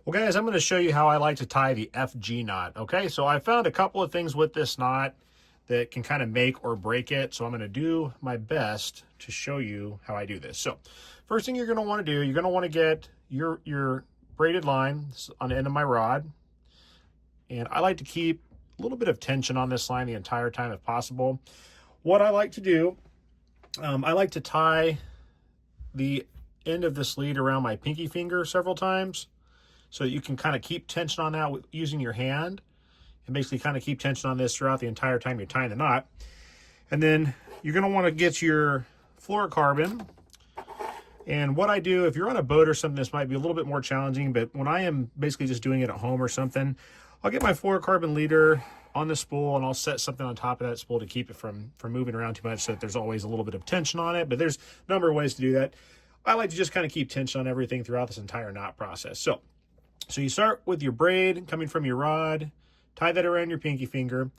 Well, guys, I'm going to show you how I like to tie the FG knot. Okay, so I found a couple of things with this knot that can kind of make or break it. So I'm going to do my best to show you how I do this. So first thing you're going to want to do, you're going to want to get your braided line on the end of my rod. And I like to keep a little bit of tension on this line the entire time if possible. What I like to do, I like to tie the end of this lead around my pinky finger several times, so you can kind of keep tension on that using your hand, and basically kind of keep tension on this throughout the entire time you're tying the knot. And then you're going to want to get your fluorocarbon. And what I do, if you're on a boat or something, this might be a little bit more challenging, but when I am basically just doing it at home or something, I'll get my fluorocarbon leader on the spool and I'll set something on top of that spool to keep it from moving around too much, so that there's always a little bit of tension on it. But there's a number of ways to do that. I like to just kind of keep tension on everything throughout this entire knot process. So you start with your braid coming from your rod, tie that around your pinky finger.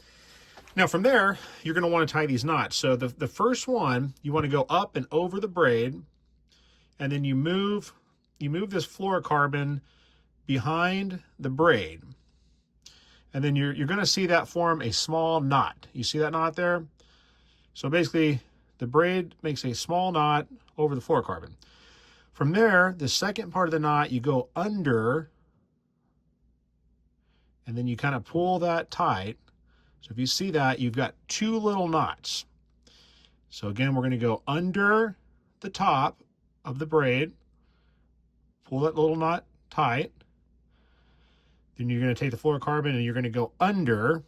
Now from there, you're going to want to tie these knots. So the first one, you want to go up and over the braid, and then you move this fluorocarbon behind the braid. And then you're going to see that form a small knot. You see that knot there? So basically, the braid makes a small knot over the fluorocarbon. From there, the second part of the knot, you go under, and then you kind of pull that tight. So if you see that, you've got two little knots. So again, we're going to go under the top of the braid, pull that little knot tight. Then you're going to take the fluorocarbon and you're going to go under,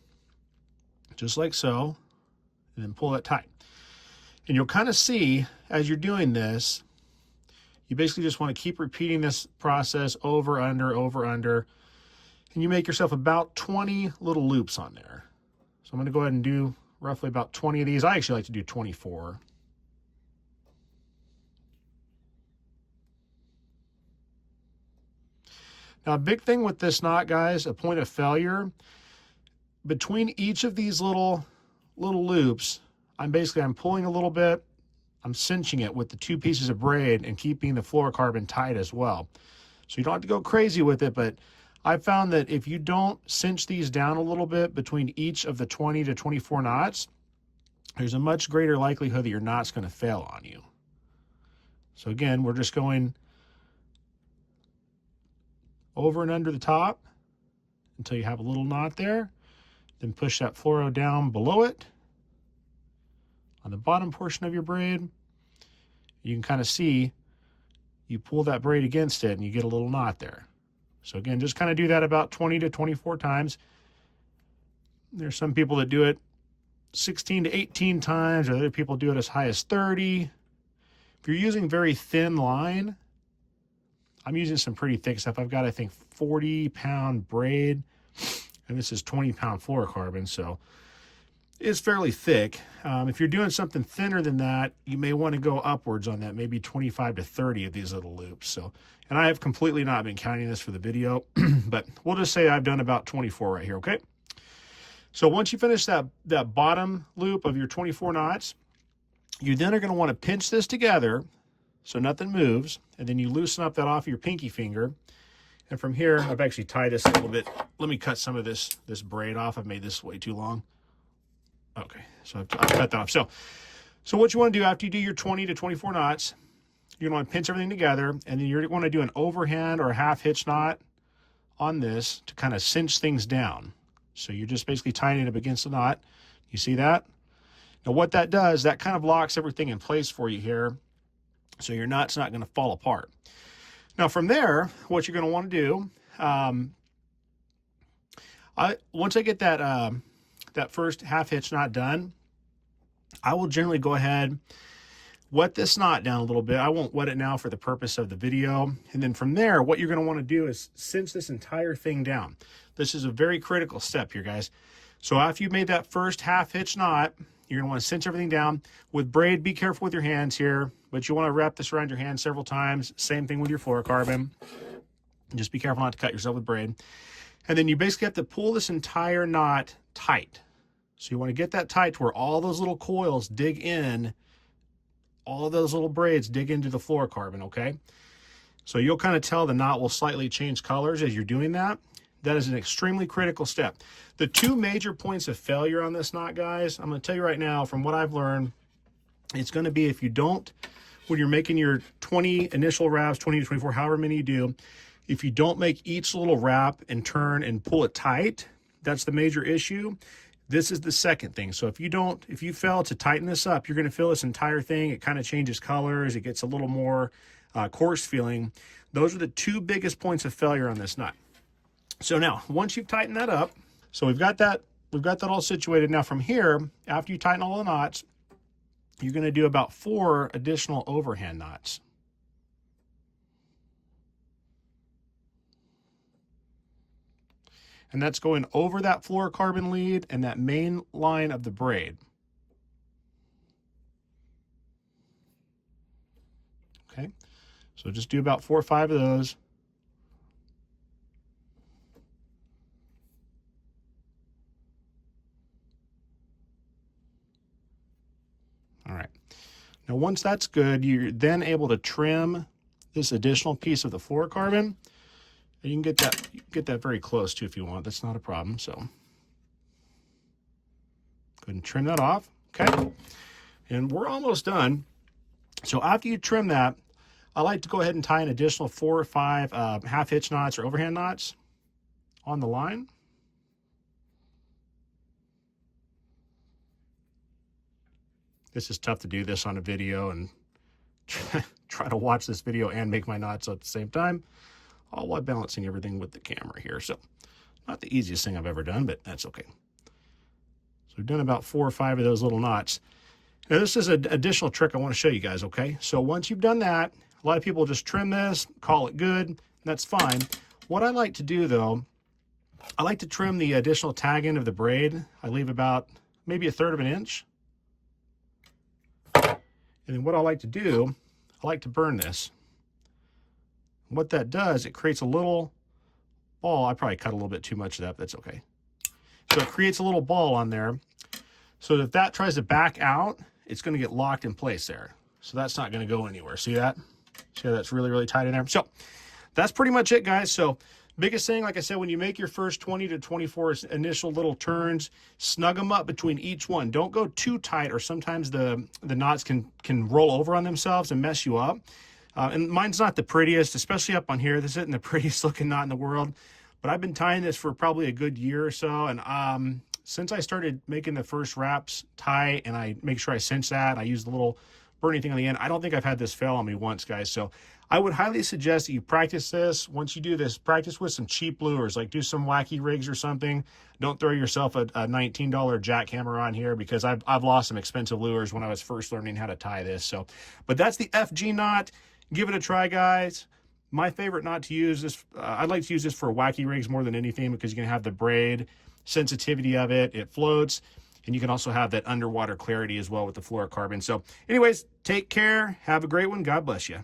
just like so, and then pull that tight. And you'll kind of see as you're doing this, you basically just want to keep repeating this process over, under, and you make yourself about 20 little loops on there. So I'm going to go ahead and do roughly about 20 of these. I actually like to do 24. Now, a big thing with this knot, guys, a point of failure, between each of these little loops, I'm pulling a little bit, I'm cinching it with the two pieces of braid and keeping the fluorocarbon tight as well. So you don't have to go crazy with it, but I found that if you don't cinch these down a little bit between each of the 20 to 24 knots, there's a much greater likelihood that your knot's going to fail on you. So again, we're just going over and under the top until you have a little knot there. Then push that fluoro down below it on the bottom portion of your braid. You can kind of see, you pull that braid against it and you get a little knot there. So again, just kind of do that about 20 to 24 times. There's some people that do it 16 to 18 times, or other people do it as high as 30. If you're using very thin line, I'm using some pretty thick stuff. I've got, I think, 40-pound braid, and this is 20-pound fluorocarbon, so it's fairly thick. If you're doing something thinner than that, you may want to go upwards on that, maybe 25 to 30 of these little loops. So, and I have completely not been counting this for the video, but we'll just say I've done about 24 right here, okay? So once you finish that bottom loop of your 24 knots, you then are going to want to pinch this together so nothing moves, and then you loosen up that off your pinky finger. And from here, I've actually tied this a little bit. Let me cut some of this braid off. I've made this way too long. Okay, so I've cut that off. So what you want to do after you do your 20 to 24 knots, you're going to want to pinch everything together, and then you're going to do an overhand or a half hitch knot on this to kind of cinch things down. So you're just basically tying it up against the knot. You see that? Now what that does, that kind of locks everything in place for you here, so your knot's not going to fall apart. Now from there, what you're going to want to do, once I get that first half hitch knot done, I will generally go ahead, wet this knot down a little bit. I won't wet it now for the purpose of the video. And then from there, what you're going to want to do is cinch this entire thing down. This is a very critical step here, guys. So after you've made that first half hitch knot, you're going to want to cinch everything down. With braid, be careful with your hands here, but you want to wrap this around your hand several times. Same thing with your fluorocarbon. Just be careful not to cut yourself with braid. And then you basically have to pull this entire knot tight. So you want to get that tight to where all those little coils dig in, all of those little braids dig into the fluorocarbon, okay? So you'll kind of tell the knot will slightly change colors as you're doing that. That is an extremely critical step. The two major points of failure on this knot, guys, I'm going to tell you right now from what I've learned, it's going to be if you don't, when you're making your 20 initial wraps, 20 to 24, however many you do, if you don't make each little wrap and turn and pull it tight, that's the major issue. This is the second thing. So if you fail to tighten this up, you're going to feel this entire thing. It kind of changes colors. It gets a little more coarse feeling. Those are the two biggest points of failure on this knot. So now, once you've tightened that up, so we've got that all situated. Now from here, after you tighten all the knots, you're going to do about 4 additional overhand knots. And that's going over that fluorocarbon lead and that main line of the braid. Okay, so just do about 4 or 5 of those. All right. Now, once that's good, you're then able to trim this additional piece of the fluorocarbon. And you can get that very close too if you want. That's not a problem. So go ahead and trim that off. Okay. And we're almost done. So after you trim that, I like to go ahead and tie an additional 4 or 5 half hitch knots or overhand knots on the line. This is tough to do this on a video and try to watch this video and make my knots at the same time, all while balancing everything with the camera here. So not the easiest thing I've ever done, but that's okay. So we've done about 4 or 5 of those little knots. Now this is an additional trick I want to show you guys, okay? So once you've done that, a lot of people just trim this, call it good, and that's fine. What I like to do though, I like to trim the additional tag end of the braid. I leave about maybe 1/3 of an inch. And then what I like to do, I like to burn this. What that does, it creates a little ball. I probably cut a little bit too much of that, but that's okay. So it creates a little ball on there. So if that tries to back out, it's going to get locked in place there. So that's not going to go anywhere. See that? See how that's really, really tight in there? So that's pretty much it, guys. So biggest thing, like I said, when you make your first 20 to 24 initial little turns, snug them up between each one. Don't go too tight, or sometimes the knots can roll over on themselves and mess you up. And mine's not the prettiest, especially up on here. This isn't the prettiest looking knot in the world, but I've been tying this for probably a good year or so. And since I started making the first wraps tight, and I make sure I cinch that, I use the little burning thing on the end, I don't think I've had this fail on me once, guys. So I would highly suggest that you practice this. Once you do this, practice with some cheap lures, like do some wacky rigs or something. Don't throw yourself a $19 jackhammer on here, because I've lost some expensive lures when I was first learning how to tie this. So, but that's the FG knot. Give it a try, guys. My favorite knot to use this, I'd like to use this for wacky rigs more than anything, because you can have the braid sensitivity of it. It floats. And you can also have that underwater clarity as well with the fluorocarbon. So anyways, take care. Have a great one. God bless you.